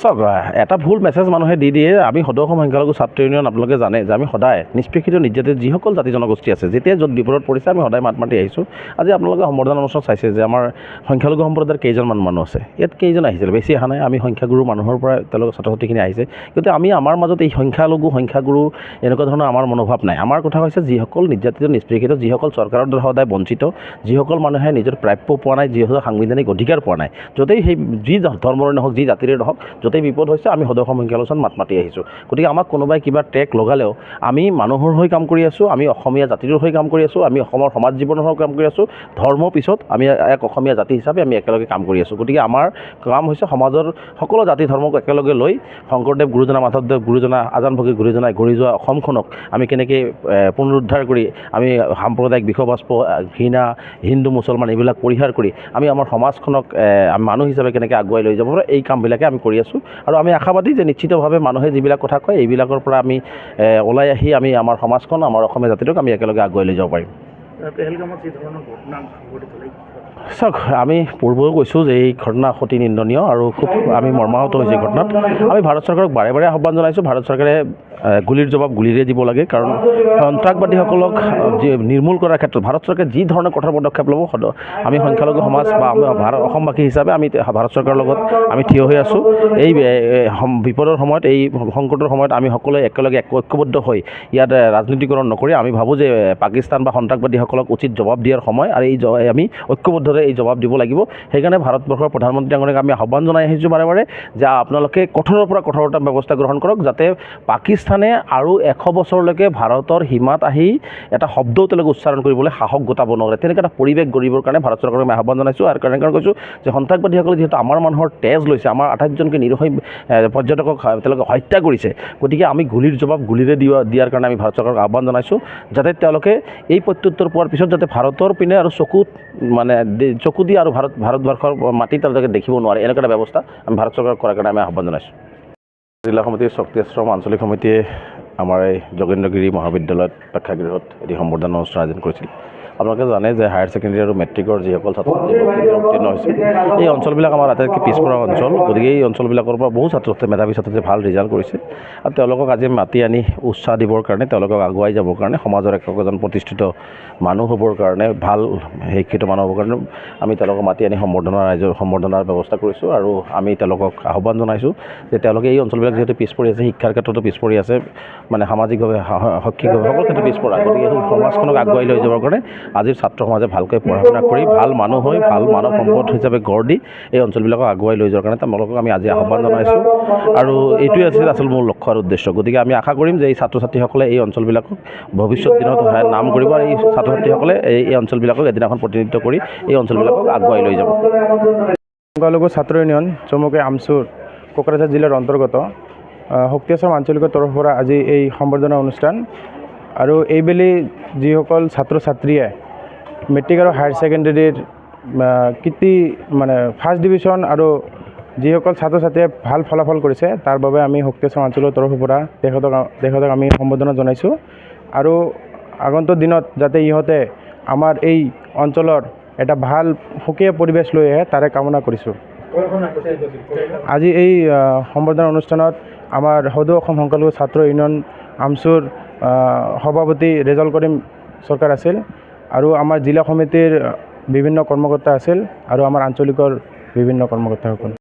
চাওক, এটা ভুল মেছেজ মানুহে দি দিয়ে। আমি সদৌ অসম সংখ্যালঘু ছাত্ৰ ইউনিয়ন আপোনালোকে জানে যে আমি সদায় নিষ্পেষিত নিৰ্যাতিত যিসকল জাতি জনগোষ্ঠী আছে, যেতিয়া য'ত বিপদত পৰিছে আমি সদায় মাত মাতি আহিছোঁ। আজি আপোনালোকে সম্বৰ্ধনা অনুষ্ঠান চাইছে যে আমাৰ সংখ্যালঘু সম্প্ৰদায়ৰ কেইজনমান মানুহ আছে, ইয়াত কেইজন আহিছিল, বেছি অহা নাই। আমি সংখ্যাগুৰু মানুহৰ পৰা তেওঁলোকৰ ছাত্ৰ ছাত্ৰীখিনি আহিছে, কিন্তু আমাৰ মাজত এই সংখ্যাগুৰু এনেকুৱা ধৰণৰ আমাৰ মনোভাৱ নাই। আমাৰ কথা হৈছে যিসকল নিৰ্যাতিত নিষ্পেষিত, যিসকল চৰকাৰৰ দ্বাৰা সদায় বঞ্চিত, যিসকল মানুহে নিজৰ প্ৰাপ্য পোৱা নাই, যিসকল সাংবিধানিক অধিকাৰ পোৱা নাই, য'তেই সেই যি ধৰ্মৰে নহওক, যি জাতিৰে নহওক, য'তেই বিপদ হৈছে আমি সদৌ অসম সংখ্যালঘু মাত মাতি আহিছোঁ। গতিকে আমাক কোনোবাই কিবা ট্ৰেক লগালেও আমি মানুহৰ হৈ কাম কৰি আছোঁ, আমি অসমীয়া জাতিৰ হৈ কাম কৰি আছোঁ, আমি অসমৰ সমাজ জীৱনৰ হৈ কাম কৰি আছোঁ। ধৰ্মৰ পিছত আমি এক অসমীয়া জাতি হিচাপে আমি একেলগে কাম কৰি আছোঁ। গতিকে আমাৰ কাম হৈছে সমাজৰ সকলো জাতি ধৰ্মক একেলগে লৈ শংকৰদেৱ গুৰুজনা, মাধৱদেৱ গুৰুজনা, আজান ফকীৰ গুৰুজনাই গঢ়ি যোৱা অসমখনক আমি কেনেকৈ পুনৰুদ্ধাৰ কৰি আমি সাম্প্ৰদায়িক বিষবাস্প, ঘৃণা, হিন্দু মুছলমান এইবিলাক পৰিহাৰ কৰি আমি আমাৰ সমাজখনক মানুহ হিচাপে কেনেকৈ আগুৱাই লৈ যাব পাৰোঁ, এই কামবিলাকে আমি কৰি আছোঁ। আৰু আমি আশাবাদী যে নিশ্চিতভাৱে মানুহে যিবিলাক কথা কয় এইবিলাকৰ পৰা আমি ওলাই আহি আমি আমাৰ সমাজখন, আমাৰ অসমীয়া জাতিটোক আমি একেলগে আগুৱাই লৈ যাব পাৰিম। চাওক, আমি পূৰ্বেও কৈছোঁ যে এই ঘটনা অতি নিন্দনীয় আৰু খুব আমি মৰ্মাহত হৈছে ঘটনাত। আমি ভাৰত চৰকাৰক বাৰে বাৰে আহ্বান জনাইছোঁ, ভাৰত চৰকাৰে গুলিৰ জবাব গুলিৰে দিব লাগে। কাৰণ সন্ত্ৰাসবাদীসকলক নিৰ্মূল কৰাৰ ক্ষেত্ৰত ভাৰত চৰকাৰে যি ধৰণে কঠোৰ পদক্ষেপ ল'ব, আমি সংখ্যালঘু সমাজ বা অসমবাসী হিচাপে আমি ভাৰত চৰকাৰৰ লগত আমি থিয় হৈ আছোঁ। এই বিপদৰ সময়ত, এই সংকটৰ সময়ত আমি সকলোৱে একেলগে ঐক্যবদ্ধ হৈ ইয়াত ৰাজনীতিকৰণ নকৰি আমি ভাবোঁ যে পাকিস্তান বা সন্ত্ৰাসবাদীসকলক উচিত জবাব দিয়াৰ সময়, আৰু আমি ঐক্যবদ্ধৰে এই জবাব দিব লাগিব। সেইকাৰণে ভাৰতবৰ্ষৰ প্ৰধানমন্ত্ৰী ডাঙৰীয়াক আমি আহ্বান জনাই আহিছোঁ বাৰে বাৰে যে আপোনালোকে কঠোৰৰ পৰা কঠোৰতা ব্যৱস্থা গ্ৰহণ কৰক, যাতে পাকিস্তানে আৰু 100 বছৰলৈকে ভাৰতৰ সীমাত আহি এটা শব্দও তেওঁলোকে উচ্চাৰণ কৰিবলৈ সাহস গোটাব নোৱাৰে। তেনেকৈ এটা পৰিৱেশ গঢ়িবৰ কাৰণে ভাৰত চৰকাৰক আমি আহ্বান জনাইছোঁ। আৰু কাৰণে কৈছোঁ যে সন্ত্ৰাসবাদীসকলে যিহেতু আমাৰ মানুহৰ তেজ লৈছে, আমাৰ 28জনকৈ নিৰীহ পৰ্যটকক তেওঁলোকে হত্যা কৰিছে, গতিকে আমি গুলিৰ জবাব গুলিৰে দিয়াৰ কাৰণে আমি ভাৰত চৰকাৰক আহ্বান জনাইছোঁ, যাতে তেওঁলোকে এই প্ৰত্যুত্তৰ পোৱাৰ পিছত যাতে ভাৰতৰ পিনে আৰু চকু দি আৰু ভাৰতবৰ্ষৰ মাটি তেওঁলোকে দেখিব নোৱাৰে, এনেকুৱা এটা ব্যৱস্থা আমি ভাৰত চৰকাৰক কৰাৰ কাৰণে আমি আহ্বান জনাইছোঁ। জিলা সমিতিৰ শক্তি আশ্ৰম আঞ্চলিক সমিতিয়ে আমাৰ এই যোগেন্দ্ৰগিৰি মহাবিদ্যালয়ত প্ৰেক্ষাগৃহত এটি সম্বৰ্ধনা অনুষ্ঠান আয়োজন কৰিছিল। আপোনালোকে জানে যে হায়াৰ ছেকেণ্ডেৰী আৰু মেট্ৰিকৰ যিসকল ছাত্ৰ ছাত্ৰী উত্তীৰ্ণ হৈছে, এই অঞ্চলবিলাক আমাৰ আটাইতকৈ পিছপৰা অঞ্চল। গতিকে এই অঞ্চলবিলাকৰ পৰা বহু ছাত্ৰ ছাত্ৰী, মেধাৱী ছাত্ৰ ছাত্ৰী ভাল ৰিজাল্ট কৰিছে, আৰু তেওঁলোকক আজি মাতি আনি উৎসাহ দিবৰ কাৰণে, তেওঁলোকক আগুৱাই যাবৰ কাৰণে, সমাজৰ একোজন প্ৰতিষ্ঠিত মানুহ হ'বৰ কাৰণে, ভাল শিক্ষিত মানুহ হ'বৰ কাৰণে আমি তেওঁলোকক মাতি আনি সম্বৰ্ধনাৰ ব্যৱস্থা কৰিছোঁ। আৰু আমি তেওঁলোকক আহ্বান জনাইছোঁ যে তেওঁলোকে এই অঞ্চলবিলাক যিহেতু পিছ পৰি আছে, শিক্ষাৰ ক্ষেত্ৰতো পিছ পৰি আছে, মানে সামাজিকভাৱে, শৈক্ষিকভাৱে সকলো ক্ষেত্ৰত পিছ পৰা, গতিকে সেই সমাজখনক আগুৱাই লৈ যাবৰ কাৰণে আজিৰ ছাত্ৰ সমাজে ভালকৈ পঢ়া শুনা কৰি ভাল মানুহ হৈ, ভাল মানৱ সম্পদ হিচাপে গঢ় দি এই অঞ্চলবিলাকক আগুৱাই লৈ যোৱাৰ কাৰণে তেওঁলোকক আমি আজি আহ্বান জনাইছোঁ। আৰু এইটোৱে আছিল আচল মোৰ লক্ষ্য আৰু উদ্দেশ্য। গতিকে আমি আশা কৰিম যে এই ছাত্ৰ ছাত্ৰীসকলে এই অঞ্চলবিলাকক ভৱিষ্যত দিনত নাম কৰিব, আৰু এই ছাত্ৰ ছাত্ৰীসকলে এই অঞ্চলবিলাকক এদিনাখন প্ৰতিনিধিত্ব কৰি এই অঞ্চলবিলাকক আগুৱাই লৈ যাব। সংখ্যালঘু ছাত্ৰ ইউনিয়ন চমুকৈ আমচুৰ কোকৰাঝাৰ জিলাৰ অন্তৰ্গত শক্তি আশ্ৰম আঞ্চলিকৰ তৰফৰ পৰা আজি এই সম্বৰ্ধনা অনুষ্ঠান। আৰু এইবেলি যিসকল ছাত্ৰ ছাত্ৰীয়ে মেট্ৰিক আৰু হায়াৰ ছেকেণ্ডেৰীৰ ফাৰ্ষ্ট ডিভিজন আৰু যিসকল ছাত্ৰ ছাত্ৰীয়ে ভাল ফলাফল কৰিছে, তাৰ বাবে আমি শক্তি আশ্ৰম আঞ্চলৰ তৰফৰ পৰা তেখেতক আমি সম্বৰ্ধনা জনাইছোঁ। আৰু আগন্তুক দিনত যাতে ইহঁতে আমাৰ এই অঞ্চলৰ এটা ভাল সুকীয়া পৰিৱেশ লৈ আহে, তাৰে কামনা কৰিছোঁ। আজি এই সম্বৰ্ধনা অনুষ্ঠানত আমাৰ সদৌ অসম সংখ্যালঘু ছাত্ৰ ইউনিয়ন আমচুৰ সভাপতি ৰেজাউল কৰিম চৰকাৰ আছিল, আৰু আমাৰ জিলা সমিতিৰ বিভিন্ন কৰ্মকৰ্তা আছিল, আৰু আমাৰ আঞ্চলিকৰ বিভিন্ন কৰ্মকৰ্তাসকল।